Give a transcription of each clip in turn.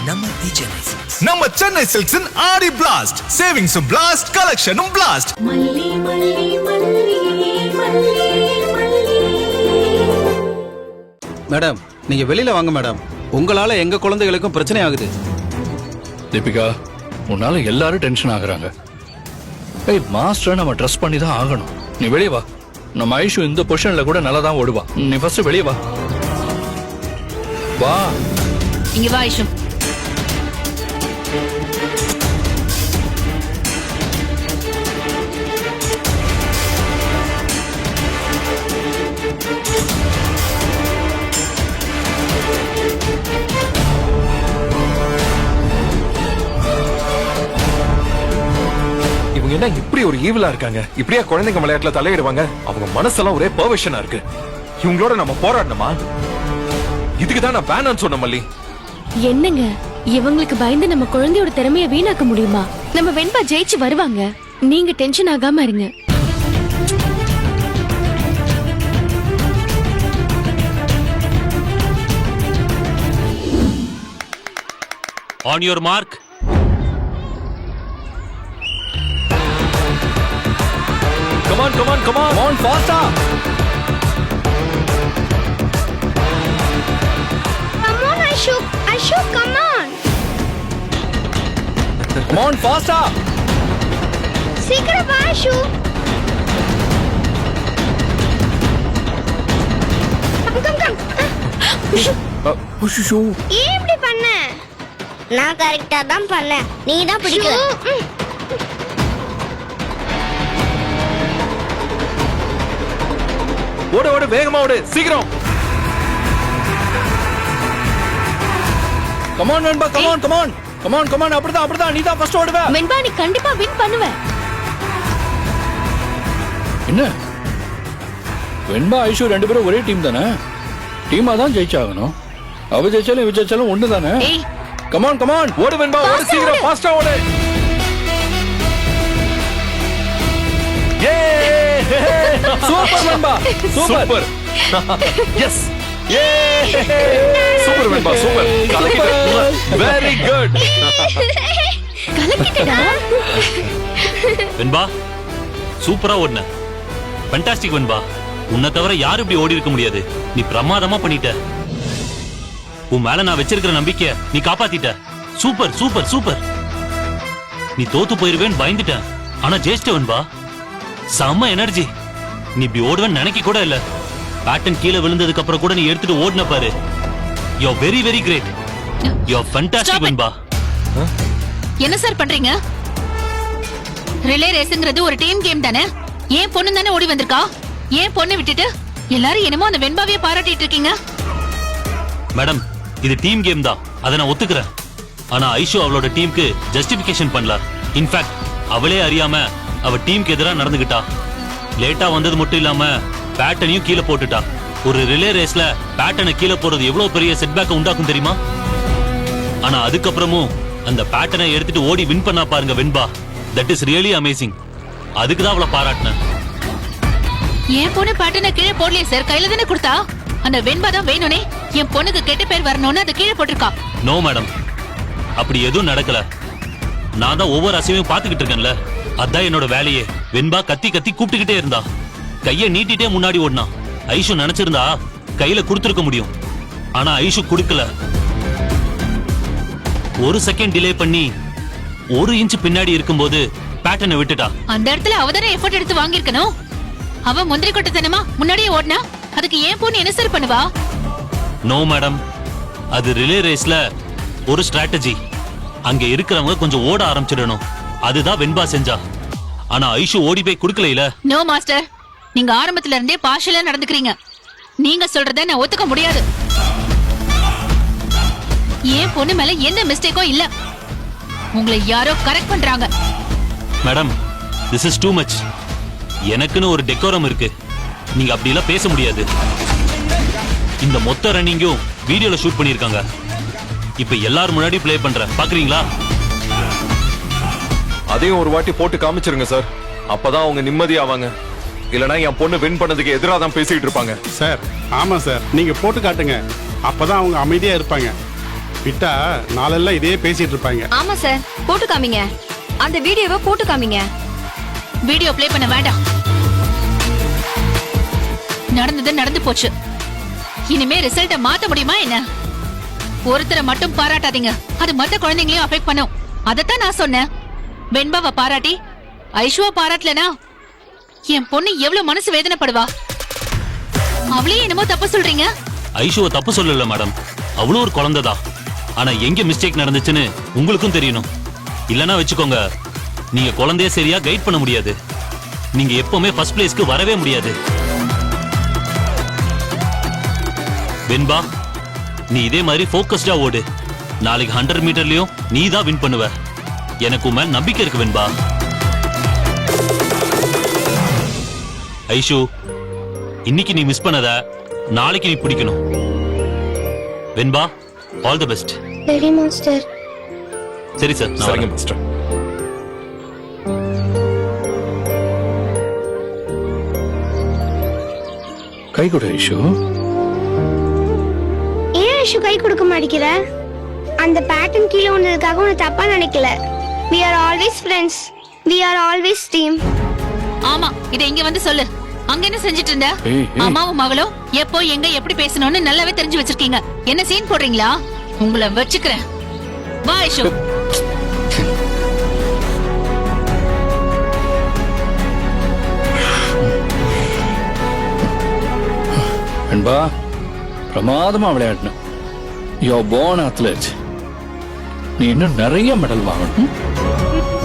நம்ம சென்னை சில்க்ஸின் ஆடி blast, சேவிங்ஸும் blast, கலெக்ஷனும் blast. Madam, நீங்க வெளியில வாங்க மேடம். உங்களால எங்க குழந்தைகளுக்கும் பிரச்சனை ஆகுது. தீபிகா, உன்னால எல்லாரும் டென்ஷன் ஆகுறாங்க. ஏய், மாஸ்டர் நம்ம ட்ரெஸ் பண்ணி தான் ஆகணும். நீ வெளியே வா. நம்ம ஐஷு இந்த பொசிஷன்ல கூட நல்லா தான் ஓடுவா. நீ ஃபர்ஸ்ட் வெளியே வா. வா. இங்க வா ஐஷு. என்ன இப்படி ஒரு ஈவிலா இருக்காங்க? இப்படியா குழந்தைங்க விளையாட்டுல தலையிடுவாங்க? அவங்க மனசெல்லாம் ஒரே பெர்வர்ஷனா இருக்கு. இவங்களோட நம்ம போராடணுமா? இதுக்கு தான் நான் வேணான்னு சொன்ன மல்லி. என்னங்க, இவங்களுக்கு பயந்து நம்ம குழந்தையோட திறமைய வீணாக்க முடியுமா? நம்ம வெண்பா ஜெயிச்சு வருவாங்க. நீங்க டென்ஷன் ஆகாம இருங்க. On your mark. Come on, come on, come on. Come on, faster. Come on, Aishu. Aishu, come on. Come on, faster. சீக்கிரம் வா Aishu. Come. Aishu. ஏன் இப்படி பண்ண? நான் கரெக்டா தான் பண்ணேன். நீ தான் பிடிக்கல. ஓடு ஓடு, வேகமா ஓடு, சீக்கிரம். Come on Venba, come on, come on. Come on, come on. அப்படிதான் நீ தான் ஃபர்ஸ்ட் ஓடுவ. வெண்பா, நீ கண்டிப்பா வின் பண்ணுவ. என்ன? வெண்பா ஐஷு ரெண்டு பேரும் ஒரே டீம் தானே? டீமா தான் ஜெயிச்சாகணும். அவ ஜெயிச்சாலும் இவ ஜெயிச்சாலும் ஒண்ணு தானே? Come on, come on. ஓடு வெண்பா, ஓடு சீக்கிரம், ஃபாஸ்டா ஓடு. Super Venba, super. Yes, super Venba, super. Very good. கலக்கிட்டடா. வெண்பா, சூப்பரா ஓடுன. ஃபேண்டாஸ்டிக் வெண்பா. உன்னை தவிர யாரும் இப்படி ஓடி இருக்க முடியாது. நீ பிரமாதமா பண்ணிட்ட. உன் மேல நான் வச்சிருக்கிற நம்பிக்கை நீ காப்பாத்திட்ட. Super super super. நீ தோத்து போயிருவேன்னு பயந்துட்டேன், ஆனா ஜெயிச்சிட்ட வெண்பா. செம்ம எனர்ஜி. நீ இப்படி ஓடுவேன்னு நினைக்க கூட இல்ல. பேட்டன் கீழே விழுந்ததுக்கு அப்புறம் கூட நீ எடுத்துட்டு ஓடுன பாரு. You are very very great. You are fantastic Venba. என்ன சார் பண்றீங்க? ரிலே ரேஸ்ங்கிறது ஒரு டீம் கேம் தானே? ஏன் பொண்ணு தானே ஓடி வந்திருக்கா? ஏன் பொண்ணு விட்டுட்டு எல்லாரும் என்னமோ அந்த வெண்பாவே பாராட்டிட்டு இருக்கீங்க? மேடம், இது டீம் கேம் தான், அதை நான் ஒத்துக்கிறேன். ஆனா ஐஷு அவளோட டீமுக்கு ஜஸ்டிபிகேஷன் பண்ணல. இன்ஃபேக்ட் அவளே அறியாம அவ டீமுக்கு எதிராக நடந்துகிட்டா. லேட்டா வந்தது மட்டும் இல்லாம பேட்டனையும் கீழே போட்டுட்டா. ஒரு ரிலே ரேஸ்ல பேட்டனை கீழே போறது எவ்வளவு பெரிய செட்பேக் உண்டாக்கும் தெரியுமா? ஆனா அதுக்கப்புறமும் அந்த பேட்டனை எடுத்துட்டு ஓடி வின் பண்ணா பாருங்க Venba. That is really amazing. அதுக்கு தான் அவளை பாராட்டினேன். என் பொண்ணு பேட்டனை கீழே போடலையே சார், கையில தானே கொடுத்தா. அந்த வெண்பா தான் வேணும்னே என் பொண்ணுக்கு கெட்ட பேர் வரணும்னு அதை கீழே போட்டிருக்கா. நோ மேடம், அப்படி எதுவும் நடக்கல. நான் தான் ஒவ்வொரு அசைவையும் பாத்துக்கிட்டு இருக்கேன்ல, அதான் என்னோட வேலையே. வெண்பா கத்தி கத்தி கூப்பிட்டுக்கிட்டே இருந்தா, கைய நீட்டிட்டே முன்னாடி ஓடினா. ஐஷு நினைச்சிருந்தா கையில குடுத்திருக்க முடியும், ஆனா ஐஷு குடுக்கல. ஒரு செகண்ட் டிலே பண்ணி 1 இன்ச் பின்னாடி இருக்கும்போது பேட்டனை விட்டுட்டா. அந்த இடத்துல அவதானே எஃபோர்ட் எடுத்து வாங்கியிருக்கணும். அவ முந்திரி கொட்டத்தனமா முன்னாடியே ஓடினா அதுக்கு ஏன் பொண்ணு என்ன சார் பண்ணுவா? நோ மேடம், அது ரிலே ரேஸ்ல ஒரு ஸ்ட்ராட்டஜி. அங்க இருக்கிறவங்க கொஞ்சம் ஓட ஆரம்பிச்சிடணும். அதுதான் வெண்பா செஞ்சா. ஆனா ஐஷு ஓடி போய் குடுக்கல. நோ மாஸ்டர், நீங்க ஆரம்பத்துல இருந்தே பார்ஷியலா நடந்துக்கிறீங்க. நீங்க சொல்றத நான் ஒத்துக்க முடியாது. ஏன் பொண்ணு மேல எந்த மிஸ்டேக்கும் இல்ல. உங்களை யாரோ கரெக்ட் பண்றாங்க. Madam, this is too much. எனக்குன்னு ஒரு டெக்கோரம் இருக்கு. நீங்க அப்படி எல்லாம் பேச முடியாது. இந்த மொத்த ரன்னிங்கும் வீடியோல ஷூட் பண்ணிருக்காங்க. இப்ப எல்லாரும் முன்னாடி ப்ளே பண்றேன், பாக்குறீங்களா? அதையும் ஒரு வாட்டி போட்டு காமிச்சிருங்க சார். அப்பதான் அவங்க நிம்மதியாவாங்க. இல்லனா என் பொண்ணு வின் பண்ணதுக்கு எதிராக தான் பேசிட்டு இருப்பாங்க. சார், ஆமா சார், நீங்க போட்டு காட்டுங்க. அப்பதான் அவங்க அமைதியா இருப்பாங்க. விட்டா நாளெல்லாம் இதே பேசிட்டு இருப்பாங்க. ஆமா சார், போட்டு காமிங்க. அந்த வீடியோவை போட்டு காமிங்க. வீடியோ ப்ளே பண்ண வேண்டாம். நடந்தது நடந்து போச்சு. இனிமே ரிசல்ட்ட மாத்த முடியுமா என்ன? ஒருத்தரை மட்டும் பாராட்டாதீங்க, அது மத்த குழந்தைங்களையும் அஃபெக்ட் பண்ணும். அதத்தான் நான் சொன்னேன். வெண்பாவை பாராட்டி ஐஷுவா பாராட்டலனா என் பொண்ணு எவ்வளவு மனசு வேதனைப்படுவா. அவளையே என்னமோ தப்பு சொல்றீங்க. ஐஷுவை தப்பு சொல்லல மேடம், அவ்வளவு ஒரு குழந்தைதான். ஆனா எங்க மிஸ்டேக் நடந்துச்சுன்னு உங்களுக்கும் தெரியணும். இல்லனா வச்சுக்கோங்க, நீங்க குழந்தைய சரியா கைட் பண்ண முடியாது. நீங்க எப்பவுமே ஃபர்ஸ்ட் பிளேஸ்க்கு வரவே முடியாது. வெண்பா, நீ இதே மாதிரி ஃபோக்கஸ்டா ஓடு. நாளைக்கு 100 மீட்டர்லயும் நீ தான் வின் பண்ணுவ. எனக்கு உன் மேல நம்பிக்கை இருக்கு வெண்பா. ஐஷு, இன்னைக்கு நீ மிஸ் பண்ணத நாளைக்கு நீ பிடிக்கணும். வெண்பா, ஆல் தி பெஸ்ட். சரி மாஸ்டர். சரி சார், நான் சரிங்க வரேன். மாஸ்டர். கை கொடு ஐஷு. ஏன் ஐஷு கை கொடுக்க மாட்டேங்கிற? அந்த பேட்டர்ன் கீழே வந்ததுக்காக உன்னை தப்பா நினைக்கல. We are always friends. We are always team. ஆமா, இத இங்க வந்து சொல்லு. அங்க என்ன செஞ்சிட்டு இருந்த? ஏய், ஏய். அம்மாவும் மகளும் எப்போ எங்க எப்படி பேசணும்னு நல்லாவே தெரிஞ்சு வச்சிருக்கீங்க. என்ன சீன் போடுறீங்களா? உங்களை வச்சுக்கிறேன். வா ஐஷு. வெண்பா, பிரமாதமா விளையாடணும். யோ born athlete. நீ இன்னும் நிறைய மெடல் வாங்கணும்.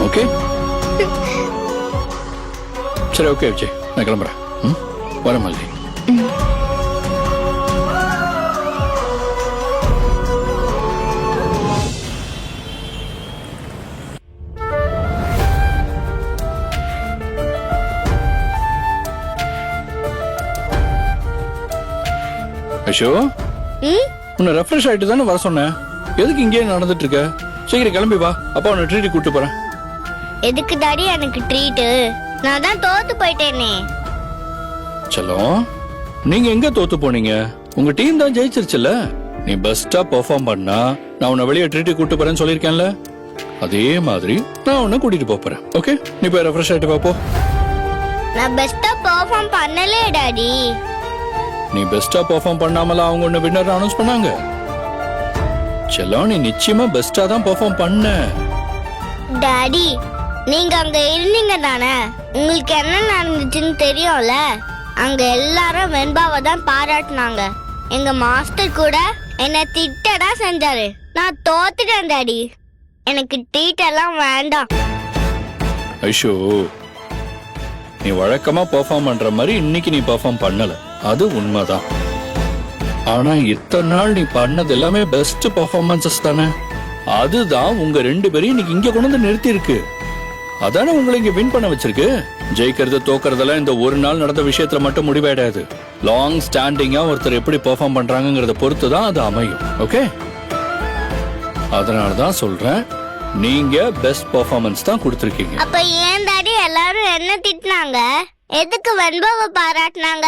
ஓகே, சரி, ஓகே விஜய், நான் கிளம்புறேன். வர மல்லி. ஐஷோ, உன்னை ரெஃப்ரெஷ் ஆயிட்டு தானே வர சொன்னேன். எதுக்கு இங்கே நடந்துட்டு இருக்க? சீக்கிரம் கிளம்பி வா, அப்பா உன்னை ட்ரீட் கூட்டு போறேன். எதுக்கு டாடி எனக்கு ட்ரீட்? நான் தான் தோத்து போயிட்டேனே. செல்லம், நீங்க எங்க தோத்து போனீங்க? உங்க டீம் தான் ஜெயிச்சிருச்சுல. நீ பெஸ்டா பெர்ஃபார்ம் பண்ணா நான் உன்னை வெளியே ட்ரீட் கூட்டு போறேன்னு சொல்லியிருக்கேன்ல. அதே மாதிரி நான் உன்னை கூட்டிட்டு போறேன். ஓகே, நீ போய் ரெஃப்ரெஷ் ஆயிட்டு வா போ. நான் பெஸ்டா பெர்ஃபார்ம் பண்ணலே டாடி. நீ பெஸ்டா பெர்ஃபார்ம் பண்ணாமல அவங்க உன்னை வின்னர் அனௌன்ஸ் பண்ணாங்க. செல்லம், நீ நிச்சயமா பெஸ்டா தான் பெர்ஃபார்ம் பண்ண. டாடி, நீங்க அங்க இருந்தீங்க தானே? உங்களுக்கு என்ன நடந்துச்சுன்னு தெரியும்ல. அங்க எல்லாரும் வெண்பாவை தான் பாராட்டினாங்க. எங்க மாஸ்டர் கூட என்ன திட்டதான் செஞ்சாரு. நான் தோத்துட்டேன் டாடி. எனக்கு ட்ரீட் எல்லாம் வேண்டாம். ஐஷோ, நீ வழக்கமா பெர்ஃபார்ம் பண்ற மாதிரி இன்னைக்கு நீ பெர்ஃபார்ம் பண்ணல, அது உண்மைதான். ஆனா இத்தனை நாள் நீ பண்ணது எல்லாமே பெஸ்ட் பெர்ஃபார்மன்சஸ் தானே. அதுதான் உங்க ரெண்டு பேரையும் இன்னைக்கு இங்க கொண்டு வந்து நிறுத்தி இருக்கு. அதானே உங்களை இங்க வின் பண்ண வச்சிருக்கு. ஜெயிக்கிறது தோக்கறதெல்லாம் இந்த ஒரு நாள் நடந்த விஷயத்துல மட்டும் முடிவாயிடாது. லாங் ஸ்டாண்டிங்கா ஒருத்தர் எப்படி பெர்ஃபார்ம் பண்றாங்கங்கறத பொறுத்து தான் அது அமையும். ஓகே, அதனாலதான் சொல்றேன், நீங்க பெஸ்ட் பெர்ஃபார்மன்ஸ் தான் கொடுத்திருக்கீங்க. அப்ப ஏன் டாடி எல்லாரும் என்ன திட்டினாங்க? எதுக்கு வெண்பாவை பாராட்டினாங்க?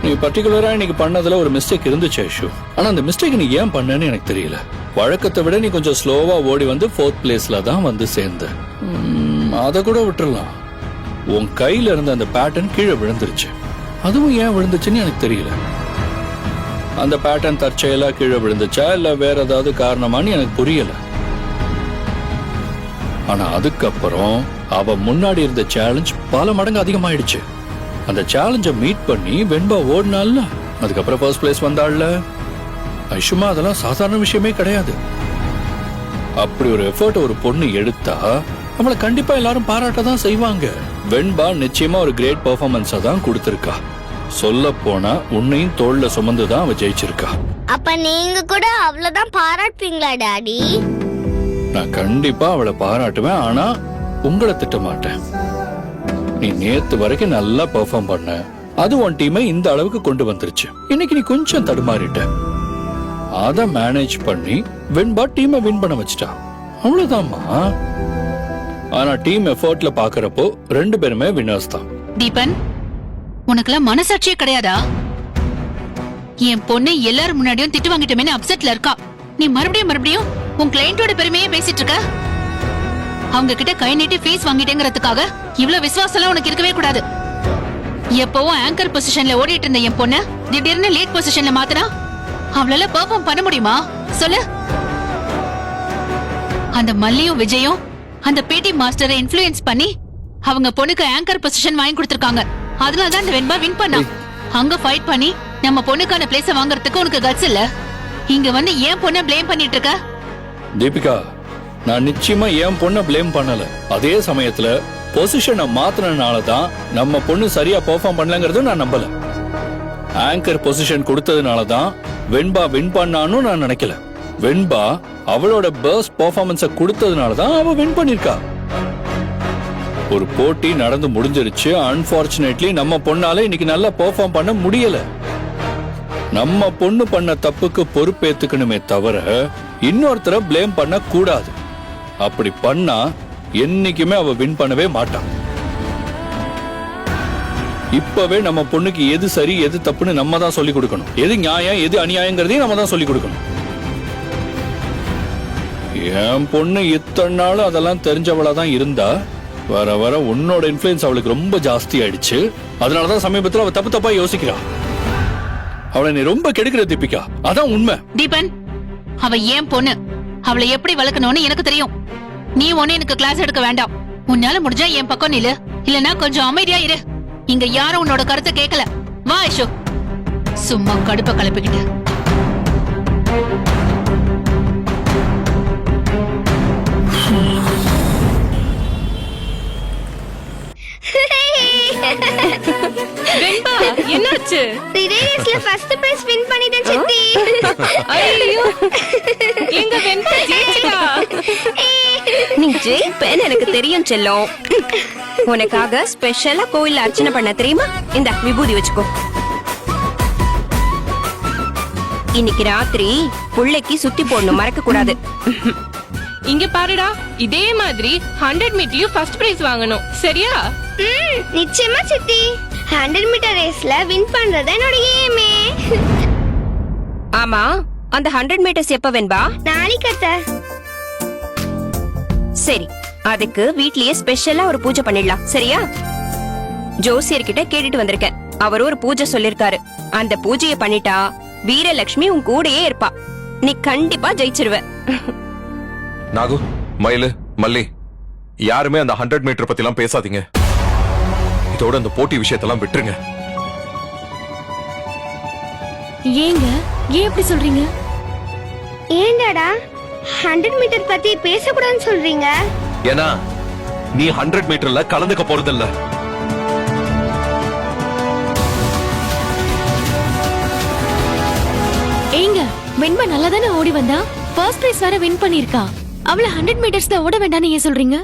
நீ பர்டிகுலரா இன்னைக்கு பண்ணதுல ஒரு மிஸ்டேக் இருந்துச்சு ஐஷு. ஆனா அந்த மிஸ்டேக் நீ ஏன் பண்ணன்னு எனக்கு தெரியல. வழக்கத்தை விட நீ கொஞ்சம் ஸ்லோவா ஓடி வந்து 4th பிளேஸ்ல தான் வந்து சேர்ந்த. அத கூட விட்டுறலாம். உன் கையில இருந்த அந்த பேட்டர்ன் கீழே விழுந்துருச்சு. அதுவும் ஏன் விழுந்துச்சுன்னு எனக்கு தெரியல. அந்த பேட்டர்ன் தற்செயலா கீழே விழுந்துச்சா இல்ல வேற ஏதாவது காரணமான்னு எனக்கு புரியல. ஆனா அதுக்கப்புறம் அவ முன்னாடி இருந்த சேலஞ்ச் பல மடங்கு அதிகமாயிடுச்சு. அந்த சேலஞ்ச மீட் பண்ணி வெண்பா ஓடினால, அதுக்கப்புறம் ஃபர்ஸ்ட் பிளேஸ் வந்தாள்ல. ஐஷுமா, அதெல்லாம் சாதாரண விஷயமே கிடையாது. அப்படி ஒரு எஃபர்ட் ஒரு பொண்ணு எடுத்தா அவளை கண்டிப்பா எல்லாரும் பாராட்ட தான் செய்வாங்க. வெண்பா நிச்சயமா ஒரு கிரேட் பெர்ஃபார்மன்ஸா தான் கொடுத்திருக்கா. சொல்ல போனா உன்னையும் தோள்ல சுமந்து தான் அவ ஜெயிச்சிருக்கா. அப்ப நீங்க கூட அவ்வளவுதான் பாராட்டுவீங்களா டாடி? நான் கண்டிப்பா அவளை பாராட்டுவேன், ஆனா உங்களை திட்ட மாட்டேன். நீ நேத்து வரைக்கும் நல்லா பெர்ஃபார்ம் பண்ண, அது உன் டீமை இந்த அளவுக்கு கொண்டு வந்துருச்சு. இன்னைக்கு நீ கொஞ்சம் தடுமாறிட்ட. அத மேனேஜ் பண்ணி வெண்பா டீமை வின் பண்ண வச்சிட்டா. அவ்வளவுதான்மா. ஆனா டீம் எஃபோர்ட்ல பாக்குறப்போ ரெண்டு பேருமே வின்னர்ஸ் தான். தீபன், உனக்குலாம் மனசாட்சியே கிடையாதா? என் பொண்ணு எல்லாரும் முன்னாடியும் திட்டு வாங்கிட்டோமேனு அப்செட்ல இருக்கா. நீ மறுபடியும் உன் கிளையண்டோட பெருமையே பேசிட்டு இருக்க. அவங்க கிட்ட கை நீட்டி ஃபீஸ் வாங்கிட்டேங்கிறதுக்காக இவ்வளவு விசுவாசம் உனக்கு இருக்கவே கூடாது. எப்பவும் ஆங்கர் பொசிஷன்ல ஓடிட்டு இருந்த என் பொண்ணு திடீர்னு லீட் பொசிஷன்ல மாத்தினா அவளால பெர்ஃபார்ம் பண்ண முடியுமா சொல்லு? அந்த மல்லியும் விஜயும் அந்த பேட்டி மாஸ்டரை இன்ஃப்ளூயன்ஸ் பண்ணி அவங்க பொண்ணுக்கு ஆங்கர் பொசிஷன் வாங்கி கொடுத்திருக்காங்க. அதனாலதான் இந்த வெண்பா வின் பண்ணா. அங்க ஃபைட் பண்ணி நம்ம பொண்ணுக்கான பிளேஸ வாங்குறதுக்கு உனக்கு கட்ஸ் இல்ல. இங்க வந்து ஏன் பொண்ண ப்ளேம் பண்ணிட்டு இருக்க? தீபிகா, நான் நிச்சயமா என் பொண்ணை ப்ளேம் பண்ணல. அதே சமயத்துல பொசிஷனை மாத்தினால தான் நம்ம பொண்ணு சரியா பெர்ஃபார்ம் பண்ணலங்கிறதும் நான் நம்பல. ஆங்கர் பொசிஷன் கொடுத்ததுனால தான் வெண்பா வின் பண்ணான்னு நான் நினைக்கல. வெண்பா அவளோட பெஸ்ட் பெர்ஃபார்மன்ஸ கொடுத்ததுனால தான் அவ வின் பண்ணிருக்கா. ஒரு போட்டி நடந்து முடிஞ்சிருச்சு. அன்பார்ச்சுனேட்லி நம்ம பொண்ணால இன்னைக்கு நல்லா பெர்ஃபார்ம் பண்ண முடியல. நம்ம பொண்ணு பண்ண தப்புக்கு பொறுப்பேத்துக்கணுமே தவிர இன்னொருத்தரை ப்ளேம் பண்ண கூடாது. அப்படி பண்ணா என்னைக்குமே அவ வின் பண்ணவே மாட்டான். இப்பவே நம்ம பொண்ணுக்கு எது சரி எது தப்புன்னு நம்ம தான் சொல்லி கொடுக்கணும். எது நியாயம் எது அநியாயங்கிறதையும் நம்ம தான் சொல்லி கொடுக்கணும். என் பொண்ணு இத்தனை நாளும் அதெல்லாம் தெரிஞ்சவளா தான் இருந்தா, வர வர உன்னோட இன்ஃப்ளூயன்ஸ் அவளுக்கு ரொம்ப ஜாஸ்தி ஆயிடுச்சு. அதனாலதான் சமீபத்தில் அவ தப்பு தப்பா யோசிக்கிறா. அவளை நீ ரொம்ப கெடுக்கிற தீபிகா, அதான் உண்மை. தீபன், அவ ஏன் பொண்ணு, அவளை எப்படி வளர்க்கணும்னு எனக்கு தெரியும். நீ ஒண்ணு எனக்கு கிளாஸ் எடுக்க வேண்டாம். உன்னால முடிஞ்சா என் பக்கம் நில்லு, இல்லனா கொஞ்சம் அமைதியா இரு. இங்க யாரும் உன்னோட கருத்தை கேட்கல. வா ஐஷு, சும்மா கடுப்ப கலப்பிக்கிட்டு. வெண்பா, என்னாச்சு? ரிலேஸ்ல ஃபர்ஸ்ட் பிரைஸ் வின் பண்ணிட்டேன் சித்தி. ஐயோ, எங்க வெண்பா ஜெயிச்சிட்டா. நீ ஜெயிப்பேன்னு எனக்கு தெரியும் செல்லம். உனக்காக ஸ்பெஷலா கோயில்ல அர்ச்சனை பண்ண தெரியுமா? இந்த விபூதி வச்சுக்கோ. இன்னைக்கு ராத்திரி புள்ளைக்கு சுத்தி போடணும், மறக்க கூடாது. இங்க பாருடா, இதே மாதிரி 100 மீட்டர்லயும் ஃபர்ஸ்ட் பிரைஸ் வாங்கணும், சரியா? நிச்சயமா சித்தி. 100 மீட்டர் ரேஸ்ல வின் பண்றது என்னோட ஏமே. ஆமா, அந்த 100 மீட்டர்ஸ் எப்ப வெண்பா? நாளைக்கு அத்தை. சரி, அதுக்கு வீட்லயே ஸ்பெஷலா ஒரு பூஜை பண்ணிடலாம், சரியா? ஜோசியர்கிட்ட கேட்டுட்டு வந்திருக்கேன். அவர் ஒரு பூஜை சொல்லிருக்காரு. அந்த பூஜையை பண்ணிட்டா வீரலட்சுமி உன் கூடயே இருப்பா. நீ கண்டிப்பா ஜெயிச்சிருவ. நாகு, மயிலு, மல்லி, யாருமே அந்த 100 மீட்டர் பத்தி எல்லாம் பேசாதீங்க. இதோட அந்த போட்டி விஷயத்தெல்லாம் விட்டுருங்க. ஏங்க, ஏன் அப்படி சொல்றீங்க? ஏண்டாடா 100 மீட்டர் பத்தி பேசக்கூடாதுன்னு சொல்றீங்க? ஏன்னா நீ 100 மீட்டர்ல கலந்துக்க போறதில்ல. ஏங்க, வெண்பா நல்லா தானே ஓடி வந்தா. ஃபர்ஸ்ட் பிரைஸ் வேற வின் பண்ணிருக்கா. அவள 100 மீட்டர்ஸ்ல ஓட வேண்டாம்னு ஏன் சொல்றீங்க?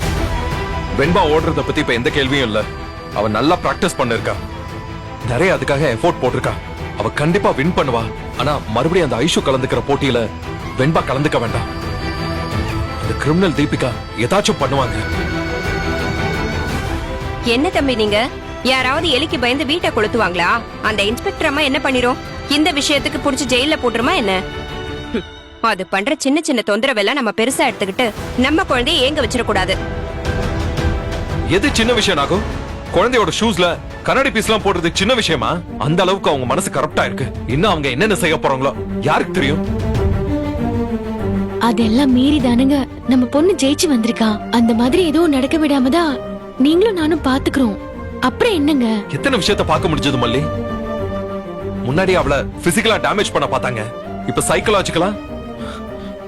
வெண்பா ஓடுறத பத்தி இப்ப எந்த கேள்வியும் இல்ல. அவ நல்லா பிராக்டிஸ் பண்ணிருக்கா, நிறைய அதுக்காக எஃபோர்ட் போட்டிருக்கா. அவ கண்டிப்பா வின் பண்ணுவா. ஆனா மறுபடியும் அந்த ஐஷு கலந்துக்கிற போட்டியில வெண்பா கலந்துக்க வேண்டாம். அந்த கிரிமினல் தீபிகா ஏதாச்சும் பண்ணுவாங்க. என்ன தம்பி நீங்க? யாராவது எலிக்கு பயந்து வீட்டை கொளுத்துவாங்களா? அந்த இன்ஸ்பெக்டர் அம்மா என்ன பண்ணிரும்? இந்த விஷயத்துக்கு புடிச்சு ஜெயில போட்டுருமா என்ன? அது பண்ற சின்ன சின்ன தொந்தரவெல்லாம் நம்ம பெருசா எடுத்துக்கிட்டு நம்ம குழந்தைய ஏங்க வச்சிடக்கூடாது. எது சின்ன விஷயம் ஆகும்? குழந்தையோட ஷூஸ்ல கண்ணாடி பீஸ்லாம் போடுறது சின்ன விஷயமா? அந்த அளவுக்கு அவங்க மனசு கரெக்டா இருக்கு. இன்னும் அவங்க என்னென்ன செய்ய போறாங்களோ யாருக்கு தெரியும்? அதெல்லாம் மீறி தானுங்க நம்ம பொண்ணு ஜெயிச்சு வந்திருக்கா. அந்த மாதிரி எதுவும் நடக்க விடாமதான் நீங்களும் நானும் பாத்துக்கிறோம். அப்புறம் என்னங்க? எத்தனை விஷயத்த பார்க்க முடிஞ்சது மல்லி? முன்னாடி அவளை பிசிக்கலா டேமேஜ் பண்ண பார்த்தாங்க. இப்ப சைக்கலாஜிக்கலா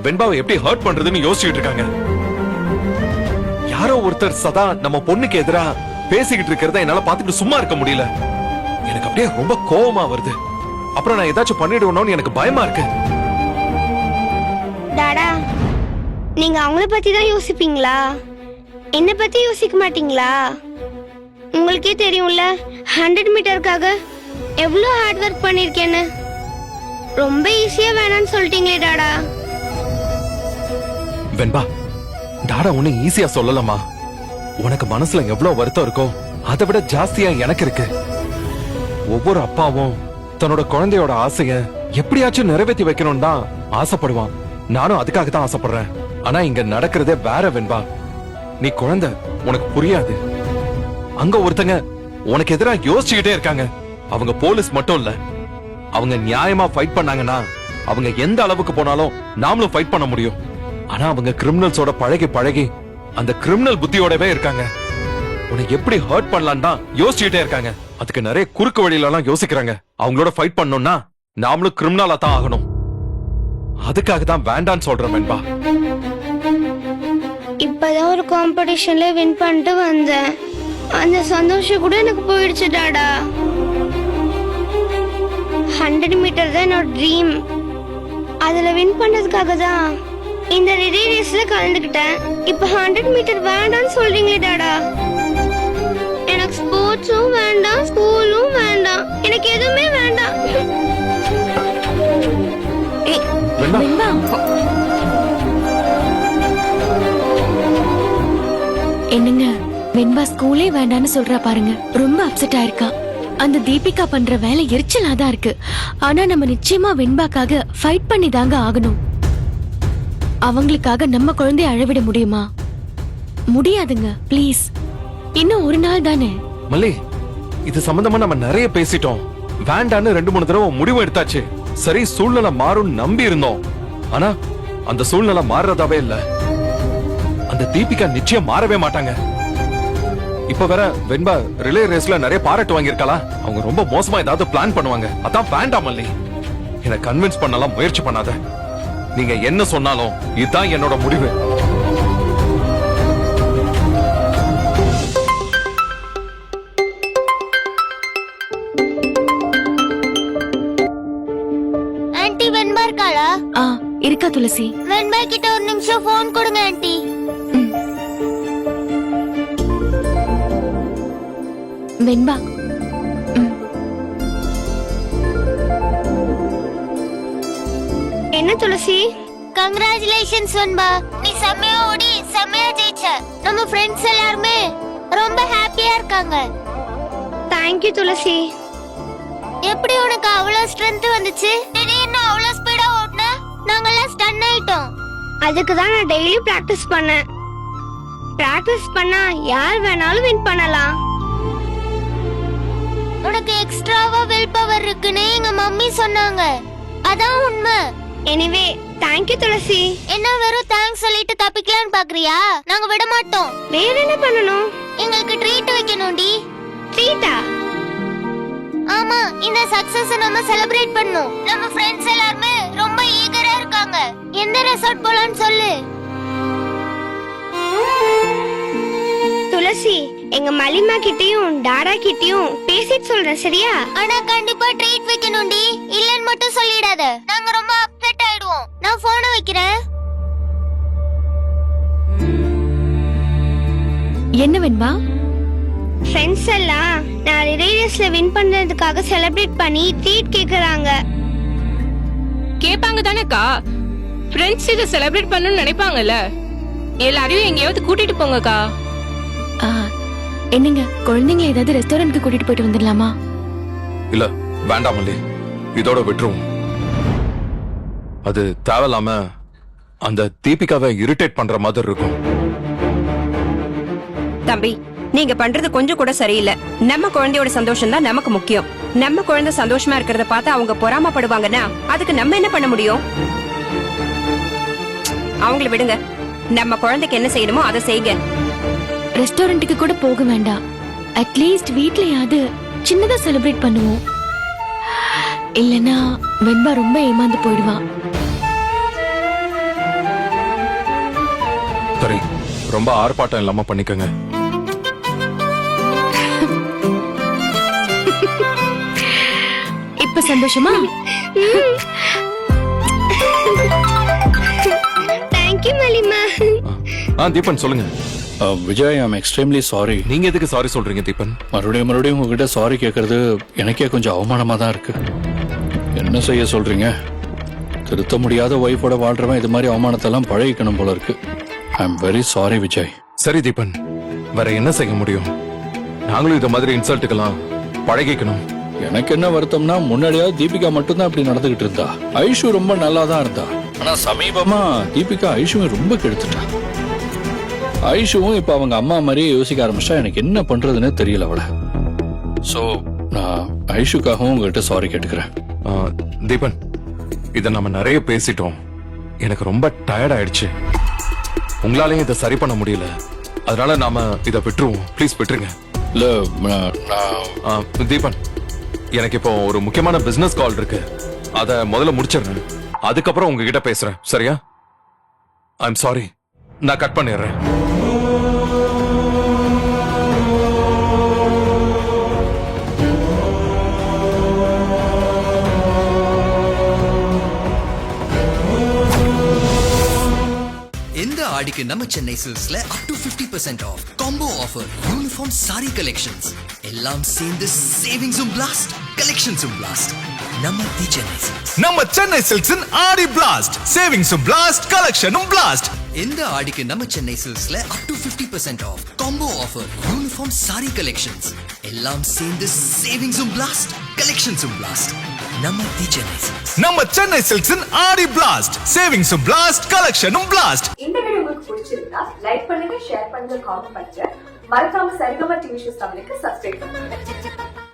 வெண்பாவை எப்படி ஹர்ட் பண்றதுன்னு யோசிச்சுட்டு இருக்காங்க. யாரோ ஒருத்தர் சதா நம்ம பொண்ணுக்கு எதிரா பேசிக்கிட்டு இருக்கிறத என்னால பாத்துட்டு சும்மா இருக்க முடியல. எனக்கு அப்படியே ரொம்ப கோவமா வருது. அப்புறம் நான் ஏதாச்சும் பண்ணிடுவேனோன்னு எனக்கு பயமா இருக்கு. டாடா, நீங்க அவங்கள பத்தி தான் யோசிப்பீங்களா? என்ன பத்தி யோசிக்க மாட்டீங்களா? உங்களுக்கே தெரியும்ல 100 மீட்டருக்காக எவ்வளவு ஹார்ட் ஒர்க் பண்ணிருக்கேன்னு. ரொம்ப ஈஸியா வேணாம்னு சொல்லிட்டீங்களே டாடா. வெண்பா, டாடா உன்னை ஈஸியா சொல்லலமா. உனக்கு மனசுல எவ்வளவு வருத்தம் இருக்கோ அதை விட ஜாஸ்தியா எனக்கு இருக்கு. ஒவ்வொரு அப்பாவும் தன்னோட குழந்தையோட ஆசைய எப்படியாச்சும் நிறைவேற்றி வைக்கணும்னு தான் ஆசைப்படுவான். நானும் அதுக்காக தான் ஆசைப்படுறேன். ஆனா இங்க நடக்கிறதே வேற வெண்பா. நீ குழந்தை, உனக்கு புரியாது. அங்க ஒருத்தங்க உனக்கு எதிரா யோசிச்சுக்கிட்டே இருக்காங்க. அவங்க போலீஸ் மட்டும் இல்ல, அவங்க நியாயமா ஃபைட் பண்ணாங்கன்னா அவங்க எந்த அளவுக்கு போனாலும் நாமளும் ஃபைட் பண்ண முடியும். ஆனா அவங்க கிரிமினல்ஸோட பழகி பழகி அந்த கிரிமினல் புத்தியோடவே இருக்காங்க. உன்னை எப்படி ஹர்ட் பண்ணலாம் தான் யோசிச்சுட்டே இருக்காங்க. அதுக்கு நிறைய குறுக்கு வழியில எல்லாம் யோசிக்கிறாங்க. அவங்களோட ஃபைட் பண்ணணும்னா நாமளும் கிரிமினலா தான் ஆகணும். அதுக்காக தான் வேண்டான்னு சொல்றேன் வெண்பா. இப்பதான் ஒரு காம்படிஷன்ல வின் பண்ணிட்டு வந்தேன். அந்த சந்தோஷம் கூட எனக்கு போயிடுச்சு டாடா. 100 மீட்டர் தான் என்னோட ட்ரீம். அதுல வின் பண்ணதுக்காக தான் இந்த ரிலே ரேஸ்ல கலந்துக்கிட்டேன். இப்ப 100 மீட்டர் வேண்டாம்னு சொல்றீங்களே டாடா. எனக்கு ஸ்போர்ட்ஸும் வேண்டாம், ஸ்கூலும் வேண்டாம், எனக்கு எதுவுமே வேண்டாம். வெண்பா, என்னங்க வெண்பா ஸ்கூலே வேண்டான்னு சொல்றா பாருங்க. ரொம்ப அப்செட் ஆயிருக்கா. அந்த தீபிகா பண்ற வேலை எரிச்சலா தான் இருக்கு. ஆனா நம்ம நிச்சயமா வெண்பாக்காக ஃபைட் பண்ணி தாங்க ஆகணும். அவங்களுக்காக நம்ம குழந்தைய அழவிட முடியுமா? முடியாதுங்க. ப்ளீஸ், இன்னும் ஒரு நாள் தானே. மல்லி, இது சம்பந்தமா நம்ம நிறைய பேசிட்டோம். வேண்டான்னு 2-3 தடவை முடிவு எடுத்தாச்சு. சரி, சூழ்நிலை மாறும் நம்பி இருந்தோம். ஆனா அந்த சூழ்நிலை மாறுறதாவே இல்ல. அந்த தீபிகா நிச்சயம் மாறவே மாட்டாங்க. இப்ப வேற வெண்பா ரிலே ரேஸ்ல நிறைய பாராட்டு வாங்கியிருக்காளா? அவங்க ரொம்ப மோசமா ஏதாவது பிளான் பண்ணுவாங்க. அதான் வேண்டாம் மல்லி. என்ன கன்வின்ஸ் பண்ணலாம் முயற்சி பண்ணாத. நீங்க என்ன சொன்னாலும் இதுதான் என்னோட முடிவு. ஆன்ட்டி வெண்பா இருக்காளா? இருக்கா துளசி. வெண்பா கிட்ட ஒரு நிமிஷம் போன் கொடுங்க ஆன்ட்டி. வெண்பா, என்ன துளசி? கங்க்ராச்சுலேஷன்ஸ் வெண்பா, நீ செம்மையா ஓடி செம்மையா ஜெயிச்ச. நம்ம ஃப்ரெண்ட்ஸ் எல்லாரும் ரொம்ப ஹாப்பியா இருக்காங்க. தேங்க் யூ துளசி. எப்படி உனக்கு அவ்வளவு ஸ்ட்ரெngth வந்துச்சு? திடீர்னு அவ்வளவு ஸ்பீடா ஓடுன, நாங்க எல்லாம் ஸ்டன் ஆயிட்டோம். அதுக்கு தான் நான் டெய்லி பிராக்டிஸ் பண்ணேன். பிராக்டிஸ் பண்ணா யார் வேணாலும் வின் பண்ணலாம். உனக்கு எக்ஸ்ட்ராவா வில் பவர் இருக்குன்னு எங்க மம்மி சொன்னாங்க. அதான் உண்மை. எனிவே தேங்க் யூ துளசி. என்ன வெறும் தேங்க்ஸ் சொல்லிட்டு தப்பிக்கலாம்னு பாக்குறியா? நாங்க விட மாட்டோம். வேற என்ன பண்ணணும்? எங்களுக்கு ட்ரீட் வைக்கணும்டி. ட்ரீட்டா? ஆமா, இந்த சக்சஸ் நம்ம செலிப்ரேட் பண்ணனும். நம்ம ஃப்ரெண்ட்ஸ் எல்லாரும் ரொம்ப ஈகரா இருக்காங்க. எந்த ரெசார்ட் போலாம்னு சொல்லு. துளசி, எங்க மலிமா கிட்டயும் டாடா கிட்டயும் பேசிட்டு சொல்றேன், சரியா? ஆனா கண்டிப்பா ட்ரீட் வைக்கணும்டி. இல்லன்னு மட்டும் சொல்லிடாத, நாங்க ரொம்ப அப்செட் ஆயிடுவோம். நான் போனை வைக்கிறேன். என்ன வெண்பா? ஃப்ரெண்ட்ஸ் எல்லாம் நான் ரிலே ரேஸ்ல வின் பண்ணதுக்காக செலிப்ரேட் பண்ணி ட்ரீட் கேக்குறாங்க. கேட்பாங்க தானேக்கா? ஃப்ரெண்ட்ஸ் இதை செலிப்ரேட் பண்ணணும்னு நினைப்பாங்கல்ல. எல்லாரையும் எங்கேயாவது கூட்டிட்டு போங்கக்கா. என்னங்க, குழந்தைங்களை ஏதாவது ரெஸ்டாரண்ட்க்கு கூட்டிட்டு போயிட்டு வந்துடலாமா? இல்ல, வேண்டாம் மல்லி, இதோட விட்டுருவோம். அது தேவையில்லாம அந்த தீபிகாவை இரிட்டேட் பண்ற மாதிரி இருக்கும். தம்பி, நீங்க பண்றது கொஞ்சம் கூட சரியில்லை. நம்ம குழந்தையோட சந்தோஷம் தான் நமக்கு முக்கியம். நம்ம குழந்தை சந்தோஷமா இருக்கிறத பார்த்து அவங்க பொறாமப்படுவாங்கன்னா அதுக்கு நம்ம என்ன பண்ண முடியும்? அவங்கள விடுங்க. நம்ம குழந்தைக்கு என்ன செய்யணுமோ அதை செய்யுங்க. ரெஸ்டாரண்ட்டுக்கு கூட போக வேண்டாம். அட்லீஸ்ட் வீட்லயாவது சின்னதா செலிப்ரேட் பண்ணுவோம். இல்லனா வெண்பா ரொம்ப ஏமாந்து போயிடுவா. சரி, ரொம்ப ஆர்ப்பாட்டம் இல்லாம பண்ணிக்கங்க. இப்ப சந்தோஷமா? Thank you மலிமா. தீபன் சொல்லுங்க. Vijay, I'm extremely sorry. நீங்க எதுக்கு சாரி சொல்றீங்க தீபன்? மறுபடியும் உங்ககிட்ட சாரி கேட்கறது எனக்கே கொஞ்சம் அவமானமா தான் இருக்கு. என்ன செய்ய சொல்றீங்க? திருத்த முடியாத ஒய்ஃபோட வாழ்றவன் இது மாதிரி அவமானத்தெல்லாம் பழகிக்கணும் போல இருக்கு. I am very sorry Vijay. சரி தீபன், வேற என்ன செய்ய முடியும்? நாங்களும் இது மாதிரி இன்சல்ட்டுக்கெல்லாம் பழகிக்கணும். எனக்கு என்ன வருத்தம்னா முன்னாடியாவது தீபிகா மட்டும்தான் இப்படி நடந்துகிட்டு இருந்தா. ஐஷு ரொம்ப நல்லா தான் இருந்தா. ஆனா சமீபமா தீபிகா ஐஷுவை ரொம்ப கெடுத்துட்டா. ஐஷுவும் இப்ப அவங்க அம்மா மாதிரியே யோசிக்க ஆரம்பிச்சா. எனக்கு என்ன பண்றதுன்னு தெரியல அவளை. சோ நான் ஐஷுக்காகவும் உங்ககிட்ட சாரி கேட்டுக்கிறேன். தீபன், இத நம்ம நிறைய பேசிட்டோம். எனக்கு ரொம்ப டயர்ட் ஆயிடுச்சு. உங்களாலையும் இதை சரி பண்ண முடியல. அதனால நாம இதை விட்டுருவோம். ப்ளீஸ் விட்டுருங்க. இல்ல நான் தீபன், எனக்கு இப்போ ஒரு முக்கியமான பிசினஸ் கால் இருக்கு. அத முதல்ல முடிச்சிடுறேன். அதுக்கப்புறம் உங்ககிட்ட பேசுறேன். சரியா? I'm sorry. நான் கட் பண்ணிடுறேன். இந்த ஆடிக்கு நம்ம Chennai சில்க்ஸ்ல up to 50% off combo offer uniform saree collections எல்லாம் சேர்ந்து சேவிங்ஸும் blast collectionsum blast நம்ம சென்னை சில்க்ஸின் ஆடி blast சேவிங்ஸும் blast collectionum blast இந்த ஆடிக்கு நம்ம Chennai சில்க்ஸ்ல up to 50% off combo offer uniform saree collections எல்லாம் சேர்ந்து சேவிங்ஸும் blast collectionsum blast நம்ம சென்னை சில்க்ஸின் ஆடி blast சேவிங்ஸும் blast collectionum blast. இந்த வீடியோ உங்களுக்கு பிடிச்சிருந்தா லைக் பண்ணுங்க, ஷேர் பண்ணுங்க, காமெண்ட் பண்ணுங்க. மறக்காம சரிகமா டிவி ஷோஸ் தமிழுக்கு சப்ஸ்கிரைப் பண்ணுங்க.